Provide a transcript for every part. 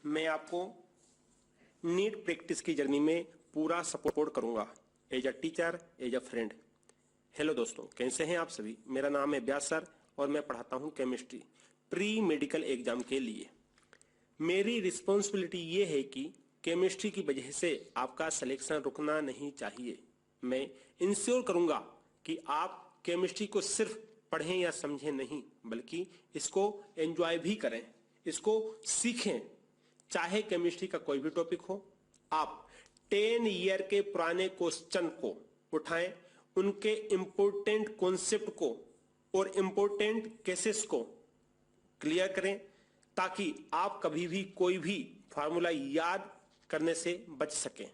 मैं आपको NEET practice की जर्नी में पूरा सपोर्ट करूंगा as a teacher, as a friend. Hello दोस्तों, कैसे हैं आप सभी। मेरा नाम है व्यास सर और मैं पढ़ाता हूं केमिस्ट्री प्री मेडिकल एग्जाम के लिए। मेरी रिस्पॉन्सिबिलिटी ये है कि केमिस्ट्री की वजह से आपका सिलेक्शन रुकना नहीं चाहिए। मैं इंश्योर करूंगा कि आप केमिस्ट्री को सिर्फ पढ़ें या समझें नहीं, बल्कि इसको एंजॉय भी करें, इसको सीखें। चाहे केमिस्ट्री का कोई भी टॉपिक हो, आप 10 ईयर के पुराने क्वेश्चन को उठाएं, उनके इंपॉर्टेंट कॉन्सेप्ट को और इंपॉर्टेंट केसेस को क्लियर करें, ताकि आप कभी भी कोई भी फार्मूला याद करने से बच सकें।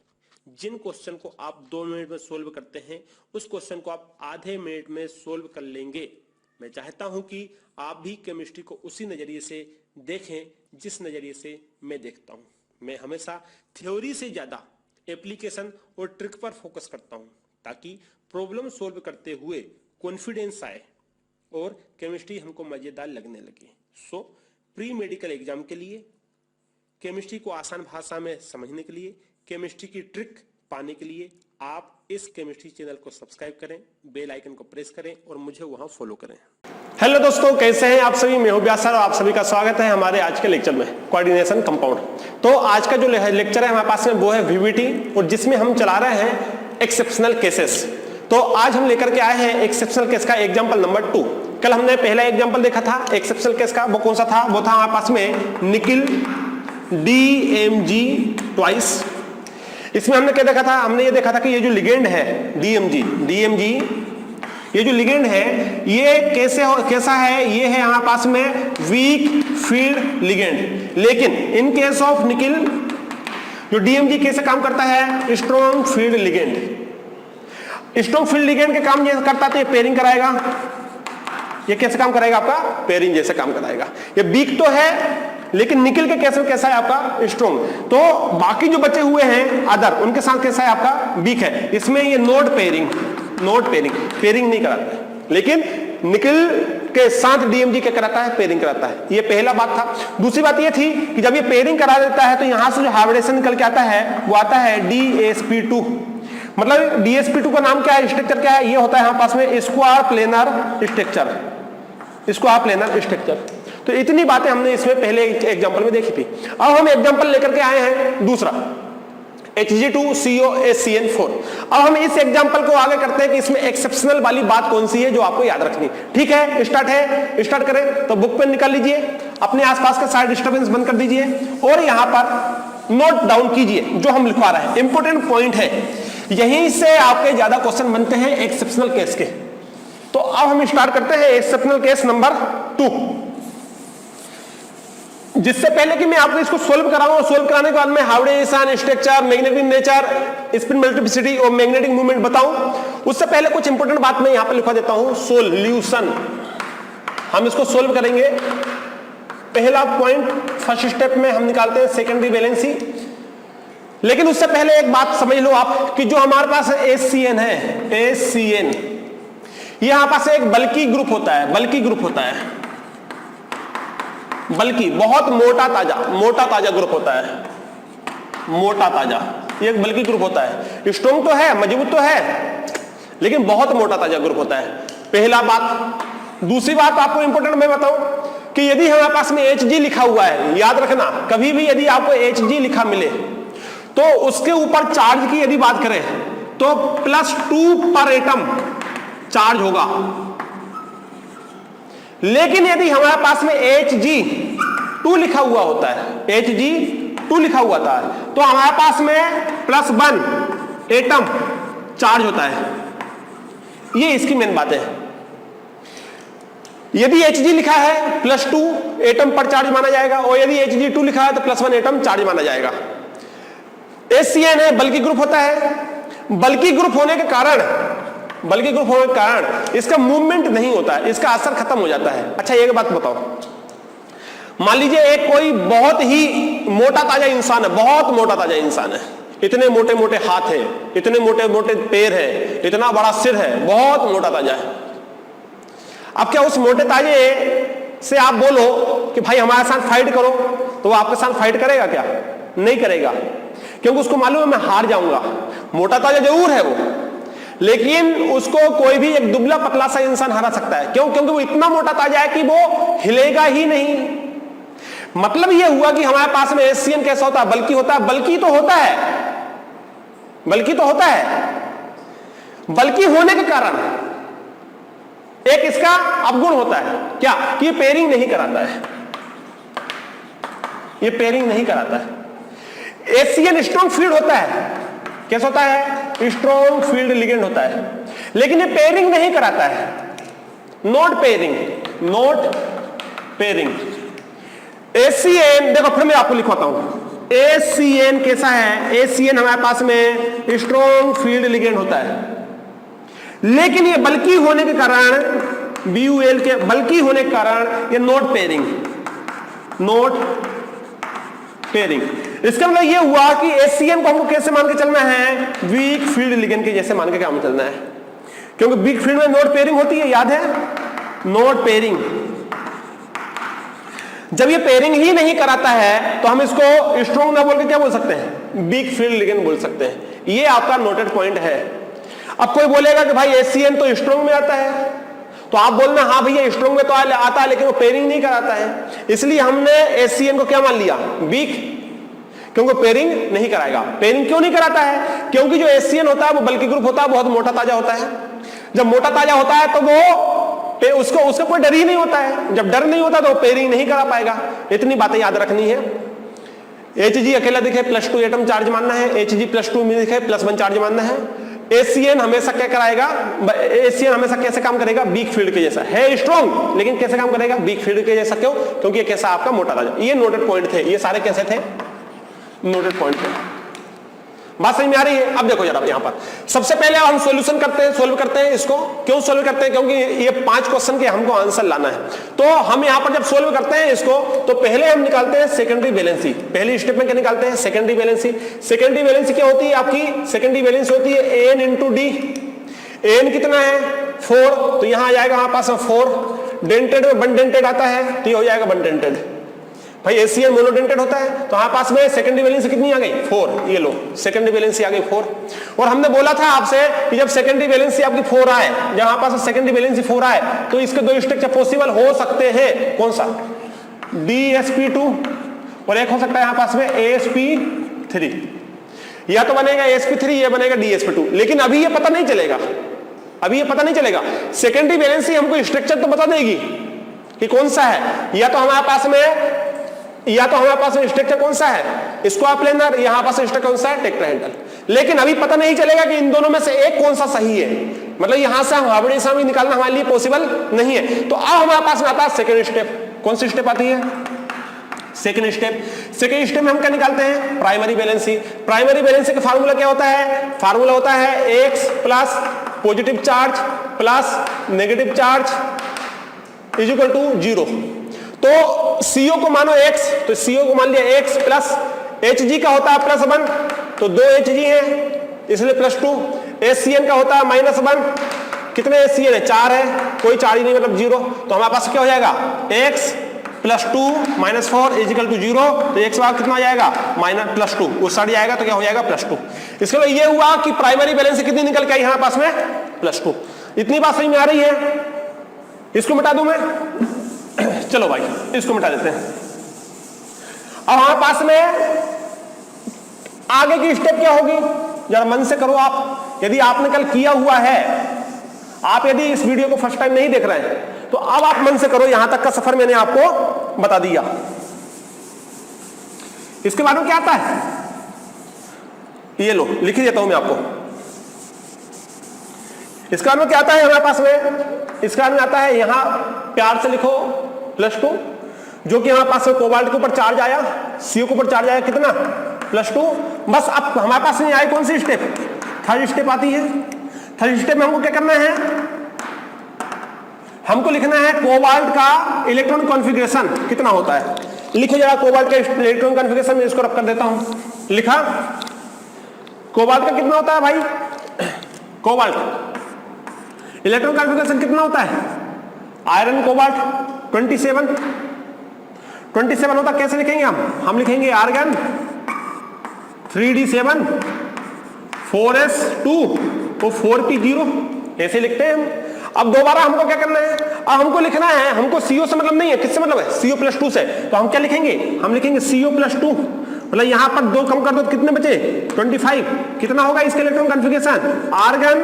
जिन क्वेश्चन को आप 2 मिनट में सोल्व करते हैं, उस क्वेश्चन को आप आधे मिनट में सोल्व कर लेंगे। मैं चाहता हूं कि आप भी केमिस्ट्री को उसी नजरिए से देखें जिस नजरिए से मैं देखता हूं। मैं हमेशा थ्योरी से ज्यादा एप्लीकेशन और ट्रिक पर फोकस करता हूं, ताकि प्रॉब्लम सोल्व करते हुए कॉन्फिडेंस आए और केमिस्ट्री हमको मजेदार लगने लगे। सो प्री मेडिकल एग्जाम के लिए, केमिस्ट्री को आसान भाषा में समझने के लिए, केमिस्ट्री की ट्रिक पाने के लिए आप इस केमिस्ट्री चैनल को सब्सक्राइब करें, बेल आइकन को प्रेस करें और मुझे वहां फॉलो करें। हेलो दोस्तों, कैसे हैं आप सभी। मैं हूं व्यास सर और आप सभी का स्वागत है हमारे आज के लेक्चर में, कोऑर्डिनेशन कंपाउंड। तो आज का जो लेक्चर है हमारे पास में वो है वीवीटी, और जिसमें हम चला रहे हैं एक्सेप्शनल केसेस। तो आज हम लेकर के आए हैं एक्सेप्शनल केस का एग्जाम्पल नंबर 2। कल हमने पहला एग्जाम्पल देखा था एक्सेप्शनल केस का, वो कौन सा था, वो था हमारे पास में निकिल DMG ट्वाइस। इसमें हमने क्या देखा था, हमने ये देखा था कि ये जो लिगेंड है DMG, ये जो लिगेंड है ये कैसा है, ये है हमारे पास में वीक फील्ड लिगेंड। लेकिन इन केस ऑफ निकिल जो DMG कैसे काम करता है, strong field ligand. Strong field ligand के काम ये करता है तो ये पेयरिंग कराएगा। ये कैसे काम कराएगा, आपका पेयरिंग जैसे काम कराएगा। ये वीक तो है, लेकिन निकिल के केस में कैसा है आपका, स्ट्रॉन्ग। तो बाकी जो बचे हुए हैं अदर, उनके साथ कैसा है आपका, वीक है। इसमें ये नोट पेयरिंग नहीं कराता है, लेकिन निकिल के साथ DMG क्या कराता है, पेयरिंग कराता है। ये पहला बात था। दूसरी बात ये थी कि जब ये पेयरिंग करा देता है तो यहां से जो हाइब्रिडेशन निकल के आता है वो आता है DsP2। मतलब DsP2 का नाम क्या है, स्ट्रक्चर क्या है, ये होता है हमारे पास में स्क्वायर प्लेनर स्ट्रक्चर। तो इतनी बातें हमने इसमें पहले एग्जांपल में देखी थी। अब हम एग्जांपल लेकर के आए हैं दूसरा, Hg2COHCN4। अब हम इस एग्जांपल को आगे करते हैं कि इसमें एक्सेप्शनल वाली बात कौन सी है जो आपको याद रखनी। ठीक है, स्टार्ट करें। तो बुक पेन निकाल लीजिए, अपने आसपास का सारे डिस्टर्बेंस बंद कर दीजिए और यहां पर नोट डाउन कीजिए जो हम लिखवा रहे हैं। इंपॉर्टेंट पॉइंट है, यहीं से आपके ज्यादा क्वेश्चन बनते हैं एक्सेप्शनल केस के। तो अब हम स्टार्ट करते हैं एक्सेप्शनल केस नंबर 2। जिससे पहले कि मैं आपको इसको सोल्व कराऊं, और सोल्व कराने के बाद मैं hybridisation, structure, magnetic nature, spin multiplicity और मैग्नेटिक मूवमेंट बताऊं, उससे पहले कुछ इंपॉर्टेंट बात मैं यहां पर लिखवा देता हूं। सोल्यूशन, हम इसको सोल्व करेंगे। पहला पॉइंट फर्स्ट स्टेप में हम निकालते हैं सेकेंडरी वैलेंसी। लेकिन उससे पहले एक बात समझ लो आप कि जो हमारे पास HCN है, HCN, यहां पास एक बल्की ग्रुप होता है, बल्कि बहुत मोटा ताजा ग्रुप होता है, ये एक बल्की ग्रुप होता है। स्ट्रॉन्ग तो है, मजबूत तो है, लेकिन बहुत मोटा ताजा ग्रुप होता है। पहला बात। दूसरी बात आपको इंपॉर्टेंट मैं बताऊं कि यदि हमारे पास में Hg लिखा हुआ है, याद रखना कभी भी यदि आपको Hg लिखा मिले तो उसके ऊपर चार्ज की यदि बात करें तो +2 पर एटम चार्ज होगा। लेकिन यदि हमारे पास में Hg2 लिखा हुआ होता है, Hg2 लिखा हुआ था, तो हमारे पास में +1 एटम चार्ज होता है। ये इसकी मेन बात है। यदि Hg लिखा है +2 एटम पर चार्ज माना जाएगा, और यदि Hg2 लिखा है तो +1 एटम चार्ज माना जाएगा। HCN है, बल्कि ग्रुप होता है। बल्कि ग्रुप होने के कारण इसका मूवमेंट नहीं होता है, इसका असर खत्म हो जाता है। अच्छा, एक बात बताओ, मान लीजिए एक कोई बहुत ही मोटा ताजा इंसान है, बहुत मोटा ताजा इंसान है, इतने मोटे मोटे हाथ है, इतने मोटे मोटे पैर है, इतना बड़ा सिर है, बहुत मोटा ताजा है। अब क्या उस मोटे ताजे से आप बोलो कि भाई हमारे साथ फाइट करो, तो वो आपके साथ फाइट करेगा क्या? नहीं करेगा, क्योंकि उसको मालूम है मैं हार जाऊंगा। मोटा ताजा जरूर है वो, लेकिन उसको कोई भी एक दुबला पतला सा इंसान हरा सकता है। क्यों? क्योंकि वो इतना मोटा ताजा है कि वो हिलेगा ही नहीं। मतलब ये हुआ कि हमारे पास में एससीएन कैसा होता है? बल्कि होता है। बल्कि तो होता है, बल्कि तो होता है। बल्कि होने के कारण एक इसका अवगुण होता है क्या? कि ये पेयरिंग नहीं कराता है, ये पेयरिंग नहीं कराता है। एससीएन स्ट्रॉन्ग फील्ड होता है। कैसा होता है? स्ट्रॉन्ग फील्ड लिगेंड होता है, लेकिन ये पेयरिंग नहीं कराता है। Not pairing, not pairing. SCN देखो, फिर मैं आपको लिखवाता हूं। एससीएन कैसा है? एससीएन हमारे पास में स्ट्रॉन्ग फील्ड लिगेंड होता है, लेकिन ये बल्कि होने के कारण, बीयूएल के बल्कि होने के कारण ये नॉट पेयरिंग, नॉट पेयरिंग। इसका मतलब ये हुआ कि एससीएन को हमको कैसे मान के चलना है? वीक फील्ड लिगेंड के जैसे मान के काम चलना है, क्योंकि वीक फील्ड में नॉट पेयरिंग होती है, याद है? Not pairing. जब ये पेयरिंग ही नहीं कराता है तो हम इसको स्ट्रॉन्ग ना बोल के क्या बोल सकते हैं? वीक फील्ड लिगेंड बोल सकते हैं। ये आपका नोटेड पॉइंट है। अब कोई बोलेगा कि भाई एससीएन तो स्ट्रॉन्ग में आता है, तो आप बोलना हाँ भैया स्ट्रॉन्ग में तो आता है, लेकिन वो पेयरिंग नहीं कराता है। इसलिए हमने एससीएन को क्या मान लिया? वीक, क्योंकि पेयरिंग नहीं कराएगा। पेयरिंग क्यों नहीं कराता है? क्योंकि जो एससीएन होता है वो बल्कि ग्रुप होता है, बहुत मोटा ताजा होता है। जब मोटा ताजा होता है तो वो उसका कोई डर ही नहीं होता है। जब डर नहीं होता तो वो पेयरिंग नहीं करा पाएगा। इतनी बातें याद रखनी है। Hg अकेला दिखे +2 एटम चार्ज मानना है, Hg+2 में दिखे +1 चार्ज मानना है। एससीएन हमेशा क्या कराएगा? एससीएन हमेशा कैसे काम करेगा? वीक फील्ड के जैसा है, स्ट्रॉन्ग, लेकिन कैसे काम करेगा? वीक फील्ड के जैसा। क्यों? क्योंकि ये कैसा आपका मोटा ताजा। ये नोटेड पॉइंट थे, ये सारे कैसे थे? नोटेड पॉइंट थे। बात समझ में आ रही है? अब देखो जरा यहां पर सबसे पहले हम सॉल्यूशन करते हैं, सोल्व करते हैं इसको। क्यों सोल्व करते हैं? क्योंकि ये 5 क्वेश्चन के हमको आंसर लाना है। तो हम यहां पर जब सोल्व करते हैं इसको, तो पहले हम निकालते हैं सेकेंडरी बैलेंसी। पहली स्टेप में क्या निकालते हैं? Secondary valency. सेकेंडरी बैलेंसी क्या होती है आपकी? सेकेंडरी बैलेंसी होती है एन इंटू डी। एन कितना है? 4, तो यहां आ जाएगा हमारे पास 4। डेंटेड में बंडेंटेड आता है, तो ये हो जाएगा बंडेंटेड। भाई एससीएन मोनोडेंटेड होता है, तो हमारे पास में सेकेंडरी बैलेंसी कितनी आ गई? 4। ये लो, सेकेंडरी बैलेंसी आ गई 4। और हमने बोला था आपसे कि जब सेकेंडरी बैलेंसी आपकी 4 आए, जब हमारे पास सेकेंडरी बैलेंसी 4 आए, तो इसके 2 स्ट्रक्चर पॉसिबल हो सकते हैं। कौन सा? DsP2, और एक हो सकता है यहां पास में AsP3। या तो बनेगा AsP3 या बनेगा DsP2, लेकिन अभी ये पता नहीं चलेगा। अभी ये पता नहीं चलेगा। सेकेंडरी बैलेंसी हमको स्ट्रक्चर तो बता देगी कि कौन सा है। या तो हमारे पास में स्ट्रक्चर कौन सा है? Square planar. यहां पास स्ट्रक्चर कौन सा है? टेट्राहेड्रल। लेकिन अभी पता नहीं चलेगा कि इन दोनों में से एक कौन सा सही है। मतलब यहां से हार्मोनियम निकालना हमारे लिए पॉसिबल नहीं है। तो अब हमारे पास में आता है सेकंड स्टेप। कौन सी स्टेप आती है? Second step. सेकंड स्टेप में हम क्या निकालते हैं? Primary valency. प्राइमरी बैलेंसी का फार्मूला क्या होता है? फार्मूला होता है x plus positive charge plus negative charge is equal to 0। तो CO को मानो x, तो CO को मान लिया x प्लस Hg का होता है +1, तो 2 Hg है इसलिए +2। SCN का होता है -1, कितने SCN है? 4 है, कोई 4 ही नहीं मतलब 0। तो हमारे पास क्या हो जाएगा? x +2 -4 is equal to 0। तो x बाद कितना आ जाएगा? -+2। उस साइड जाएगा तो क्या हो जाएगा? +2। इसके लिए ये हुआ कि प्राइमरी बैलेंस कितनी निकल के आई हमारे पास में? +2। इतनी बात समझ में आ रही है? इसको मिटा दूं मैं? चलो भाई इसको मिटा देते हैं। अब हमारे पास में आगे की स्टेप क्या होगी? जरा मन से करो आप। यदि आपने कल किया हुआ है, आप यदि इस वीडियो को फर्स्ट टाइम नहीं देख रहे हैं, तो अब आप मन से करो। यहां तक का सफर मैंने आपको बता दिया। इसके बाद में क्या आता है? ये लो, लिख ही देता हूं मैं आपको। इसके बाद में क्या आता है हमारे पास में? इसके बाद में आता है, यहां प्यार से लिखो +2, जो कि हमारे पास कोबाल्ट के ऊपर चार्ज आया, CO के ऊपर चार्ज आया कितना? +2। बस अब हमारे पास नहीं आई कौन सी स्टेप? थर्ड स्टेप आती है। थर्ड स्टेप में हमको क्या करना है? हमको लिखना है कोबाल्ट का इलेक्ट्रॉन कॉन्फ़िगरेशन कितना होता है। लिखो जरा कोबाल्ट का इलेक्ट्रॉन कॉन्फ़िगरेशन, में इसको रख कर देता हूं। लिखा, कोबाल्ट का कितना होता है भाई? कोबाल्ट इलेक्ट्रॉन कॉन्फ़िगरेशन कितना होता है? आयरन कोबाल्ट 27, 27 होता, कैसे लिखेंगे हम लिखेंगे आर्गन 3d7 4s2 तो 4p0, ऐसे लिखते हैं हम। अब दोबारा हमको क्या करना है, अब हमको लिखना है, हमको CO से मतलब नहीं है, किससे मतलब है, CO+2 से। तो हम क्या लिखेंगे, हम लिखेंगे CO+2, मतलब यहां पर 2 कम कर दो तो कितने बचे 25। कितना होगा इसके electron configuration, argon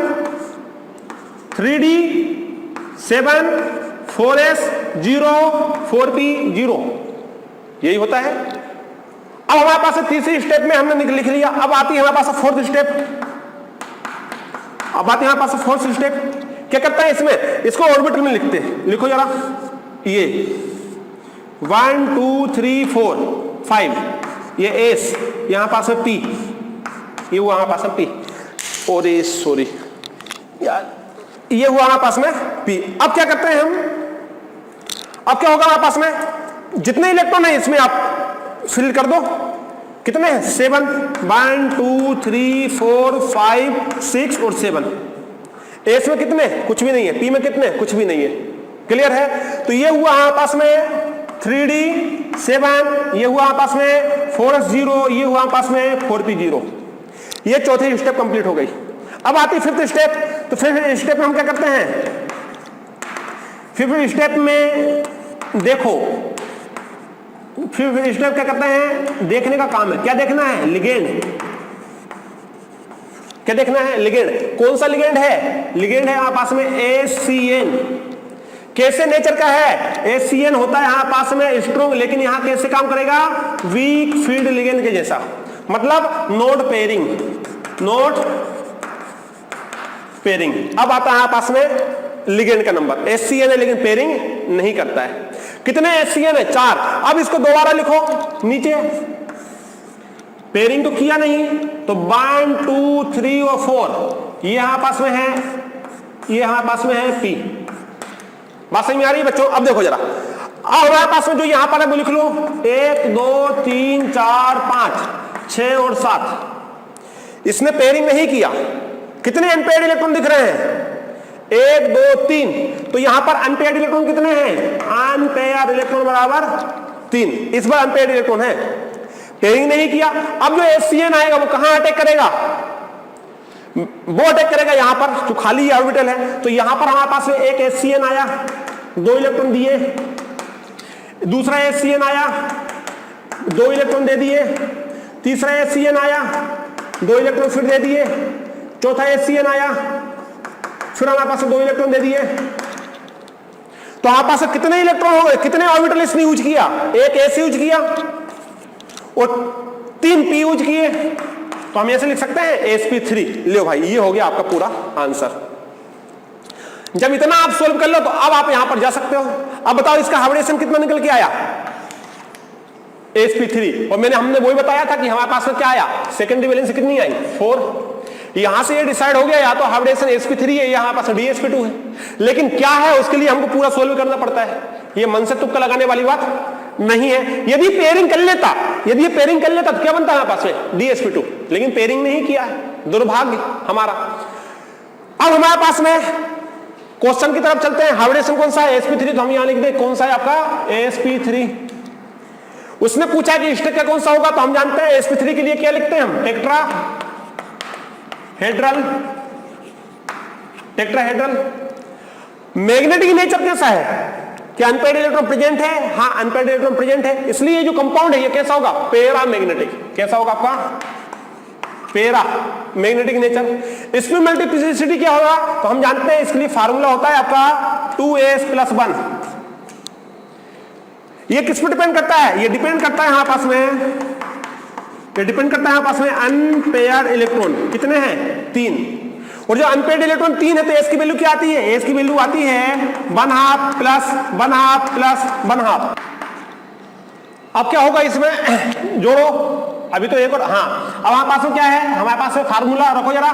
3d7 4s0 4p0, यही होता है। अब हमारे पास तीसरी स्टेप में हमने लिख लिया, अब आती है हमारे पास फोर्थ स्टेप। अब आती है हमारे पास फोर्थ स्टेप, क्या करता है इसमें, इसको ऑर्बिटल में लिखते हैं, लिखो जरा, ये 1 2 3 4 5, ये एस, यहां पास में पी, ये हुआ हमारे पास में पी, और ये सॉरी यार, ये हुआ हमारे पास में पी। अब क्या करते हैं हम, अब क्या होगा हमारे पास में, जितने इलेक्ट्रॉन है इसमें आप फिल कर दो, कितने हैं 7, 1 2 3 4 5 6 और 7। एस में कितने, कुछ भी नहीं है, पी में कितने, कुछ भी नहीं है, क्लियर है। तो ये हुआ हमारे पास में 3d7, ये हुआ हमारे पास में 4s0, ये हुआ हमारे पास में 4p0, ये चौथी स्टेप कंप्लीट हो गई। अब आती फिफ्थ स्टेप, तो फिफ्थ स्टेप में हम क्या करते हैं, फिफ्थ स्टेप में देखो, फिफ्थ स्टेप क्या करते हैं, देखने का काम है, क्या देखना है, लिगेंड, क्या देखना है, लिगेंड, कौन सा लिगेंड है, लिगेंड है हमारे पास में ACN, कैसे नेचर का है, ACN होता है यहाँ पास में स्ट्रॉन्ग, लेकिन यहाँ कैसे काम करेगा, वीक फील्ड लिगेंड के जैसा, मतलब नोड पेयरिंग, नोड पेयरिंग। अब आता है पास में लिगेंड का नंबर, HCN है लेकिन पेयरिंग नहीं करता है। कितने HCN है, 4। अब इसको दोबारा लिखो नीचे, पेयरिंग तो किया नहीं, तो 1 2 3 और 4 ये यहां पास में है, ये हमारे पास में है P। बात समझ में आ रही है बच्चों। अब देखो जरा, अब हमारे पास में जो यहां पर है वो लिख लो, 1 2 3 4 5 6 और 7, इसने पेयरिंग नहीं किया। कितने अनपेयर्ड इलेक्ट्रॉन दिख रहे हैं, 1 2 3, तो यहां पर अनपेयर्ड इलेक्ट्रॉन कितने हैं, अनपेयर्ड इलेक्ट्रॉन बराबर 3, इस बार अनपेयर्ड इलेक्ट्रॉन है, पेयरिंग नहीं किया। अब जो HCN आएगा वो कहां अटैक करेगा, वो अटैक करेगा यहां पर जो खाली ऑर्बिटल है। तो यहां पर हमारे पास में एक HCN आया, 2 इलेक्ट्रॉन दिए, दूसरा HCN आया, 2 इलेक्ट्रॉन दे दिए, तीसरा HCN आया, 2 इलेक्ट्रॉन फिर दे दिए, चौथा HCN आया, फिर हमारे पास 2 इलेक्ट्रॉन दे दिए। तो हमारे पास कितने इलेक्ट्रॉन हो गए, कितने ऑर्बिटल इसने यूज किया, एक S यूज किया और 3 P यूज किए। तो हम ऐसे लिख सकते हैं sp3। लो भाई, ये हो गया आपका पूरा आंसर। जब इतना आप सोल्व कर लो तो अब आप यहां पर जा सकते हो। अब बताओ इसका हाइब्रिडेशन कितना निकल के आया, sp3, और हमने वही बताया था कि हमारे पास में क्या आया, सेकेंडरी वैलेंसी कितनी आई, 4। यहां से ये डिसाइड हो गया, या तो हाइब्रिडेशन sp3 है, यहां पास dsp2 है। लेकिन क्या है उसके लिए हमको पूरा सोल्व करना पड़ता है, ये मन से तुक्का लगाने वाली बात नहीं है। यदि पेयरिंग कर लेता, यदि ये पेयरिंग कर लेता तो क्या बनता है हमारे पास में, dsp2, लेकिन पेयरिंग नहीं किया है, दुर्भाग्य हमारा। अब हमारे पास में क्वेश्चन की तरफ चलते हैं। हाइब्रिडेशन कौन सा है, sp3, तो हम यहां लिख दें कौन सा है आपका, sp3। उसने पूछा कि स्टेट का कौन सा होगा, तो हम जानते हैं sp3 के लिए क्या लिखते हैं हम, टेट्राहेड्रल। मैग्नेटिक नेचर कैसा है, क्या अनपेयर्ड इलेक्ट्रॉन प्रेजेंट है, हाँ अनपेयर्ड इलेक्ट्रॉन प्रेजेंट है, इसलिए जो कंपाउंड है ये कैसा होगा, पैरा मैग्नेटिक। कैसा होगा आपका, पैरा मैग्नेटिक नेचर। इसमें मल्टीप्लिसिटी क्या होगा, तो हम जानते हैं इसके लिए फार्मूला होता है आपका 2s+1। ये किस पर डिपेंड करता है, ये डिपेंड करता है हमारे पास में, ये डिपेंड करता है हमारे पास में अनपेयर्ड इलेक्ट्रॉन कितने हैं, 3। और जो अनपेयर्ड इलेक्ट्रॉन 3 है तो एस की वैल्यू क्या आती है, एस की वैल्यू आती है 1/2 प्लस 1/2 प्लस 1/2। अब क्या होगा इसमें, जोड़ो, अभी तो एक और, हाँ अब हमारे पास में क्या है, हमारे पास में फार्मूला रखो जरा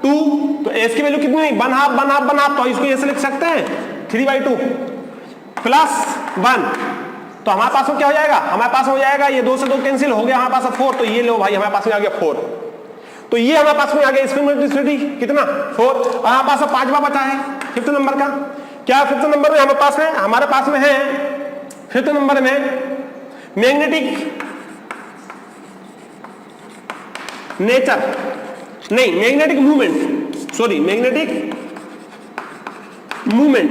2, तो एस की वैल्यू कितनी, 1/2, तो इसको ऐसे लिख सकते हैं 3/2 प्लस 1। तो हमारे पास में क्या हो जाएगा, हमारे पास हो जाएगा, ये 2 से 2 कैंसिल हो गया, हमारे पास 4, तो ये लो भाई हमारे पास में आ गया 4। तो ये हमारे पास में आ गया इसकी मल्टीप्लिसिटी कितना, 4। और हमारे पास 5वां बचा है 5th नंबर का। क्या 5th नंबर में हमारे पास में है 5th नंबर में मैग्नेटिक नेचर नहीं, magnetic movement, sorry magnetic movement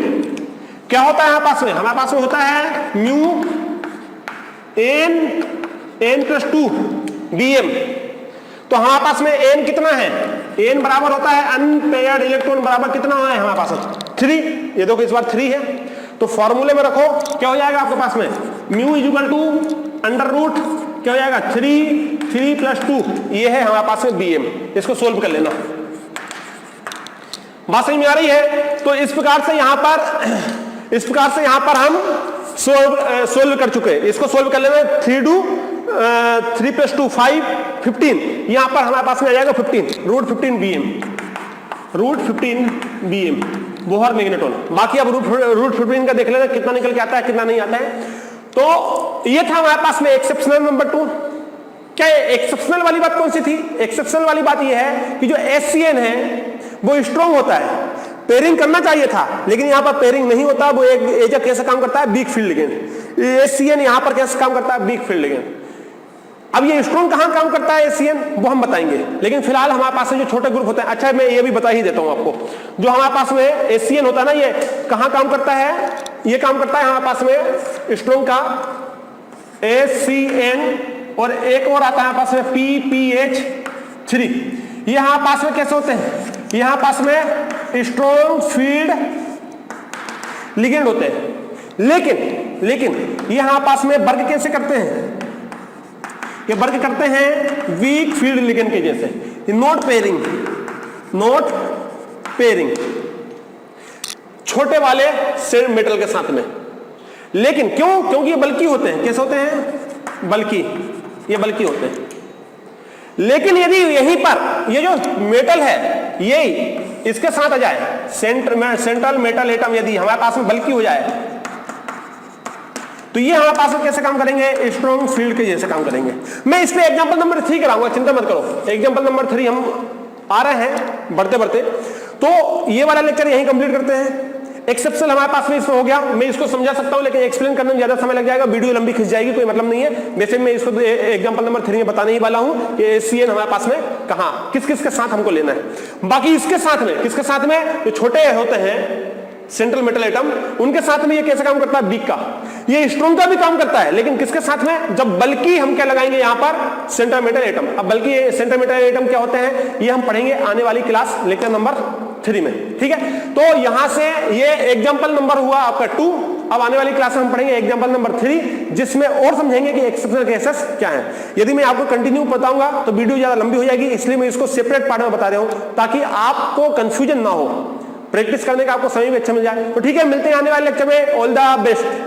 क्या होता है हमारे पास में? हमारे पास में होता है म्यू एन प्लस 2 BM। तो हमारे पास में एन कितना है? एन बराबर होता है अनपेयर्ड इलेक्ट्रॉन बराबर कितना है हमारे पास? 3। ये देखो इस बार 3 है, तो फॉर्मूले में रखो, क्या हो जाएगा आपके पास में? Mu is equal to under root क्या हो जाएगा? 3 प्लस 2, ये है हमारे पास में BM। इसको सोल्व कर लेना। बात समझ में आ रही है? तो इस प्रकार से यहां पर हम सोल्व कर चुके हैं। इसको सोल्व कर लेना। 3 प्लस 2 5 15, यहां पर हमारे पास में आ जाएगा 15 रूट 15 BM बोहर मैग्नेट्रॉन। बाकी अब रूट 15 का देख लेना कितना निकल के आता है कितना नहीं आता है। तो ये था हमारे पास में एक्सेप्शनल नंबर 2। क्या एक्सेप्शनल वाली बात कौन सी थी? एक्सेप्शनल वाली बात ये है कि जो SCN है वो स्ट्रॉन्ग होता है, पेयरिंग करना चाहिए था लेकिन यहां पर पेयरिंग नहीं होता। वो एक एजेंट कैसे काम करता है? Weak field ligand. SCN यहां पर कैसे काम करता है? Weak field ligand. अब ये स्ट्रॉन्ग कहां काम करता है SCN, वो हम बताएंगे, लेकिन फिलहाल हमारे पास में जो छोटे ग्रुप होते हैं, अच्छा मैं ये भी बता ही देता हूं आपको, जो हमारे पास में SCN होता है ना, ये कहां काम करता है? ये काम करता है हमारे पास में स्ट्रॉन्ग का SCN, और एक और आता है हमारे पास में PPH3। ये हमारे पास में कैसे होते हैं? यहां पास में स्ट्रॉन्ग फील्ड लिगेंड होते हैं, लेकिन यहां पास में वर्क कैसे करते हैं? ये वर्क करते हैं वीक फील्ड लिगेंड के जैसे। नॉट पेयरिंग छोटे वाले सेम मेटल के साथ में। लेकिन क्यों? क्योंकि ये बल्कि होते हैं। कैसे होते हैं? ये बल्कि होते हैं। लेकिन यदि यहीं पर ये जो मेटल है ये इसके साथ आ जाए, सेंट्रल मेटल एटम यदि हमारे पास में बल्कि हो जाए, तो ये हमारे पास में कैसे काम करेंगे? स्ट्रॉन्ग फील्ड के जैसे काम करेंगे। मैं इस पे एग्जांपल नंबर 3 कराऊंगा, चिंता मत करो। एग्जांपल नंबर 3 हम आ रहे हैं बढ़ते। तो ये वाला लेक्चर यहीं कंप्लीट करते हैं। एक्सेप्शनल हमारे पास में इसमें हो गया। मैं इसको समझा सकता हूं लेकिन एक्सप्लेन करने में ज्यादा समय लग जाएगा, वीडियो लंबी खिंच जाएगी, कोई मतलब नहीं है। वैसे मैं इसको एग्जांपल नंबर 3 में बताने ही वाला हूं कि SCN हमारे पास में कहां किस के साथ हमको लेना है। बाकी इसके साथ में किसके साथ में? जो छोटे होते हैं सेंट्रल मेटल एटम, उनके साथ में ये कैसे काम करता है? वीक का। ये स्ट्रॉन्ग का भी काम करता है, लेकिन किसके साथ में? जब बल्कि हम क्या लगाएंगे यहां पर? Central metal atom. अब बल्कि सेंट्रल मेटल एटम क्या होते हैं ये हम पढ़ेंगे आने वाली क्लास लेक्चर नंबर 3 में, ठीक है। तो यहां से ये एग्जांपल नंबर हुआ आपका 2। अब आने वाली क्लास में हम पढ़ेंगे एग्जांपल नंबर 3, जिसमें और समझेंगे कि एक्सेप्शनल केसेस क्या है। यदि मैं आपको कंटिन्यू बताऊंगा तो वीडियो ज्यादा लंबी हो जाएगी, इसलिए मैं इसको सेपरेट पार्ट में बता रहा हूं ताकि आपको कंफ्यूजन ना हो, प्रैक्टिस करने का आपको समय भी अच्छा मिल जाए। तो ठीक है, मिलते हैं आने वाले लेक्चर में। All the best.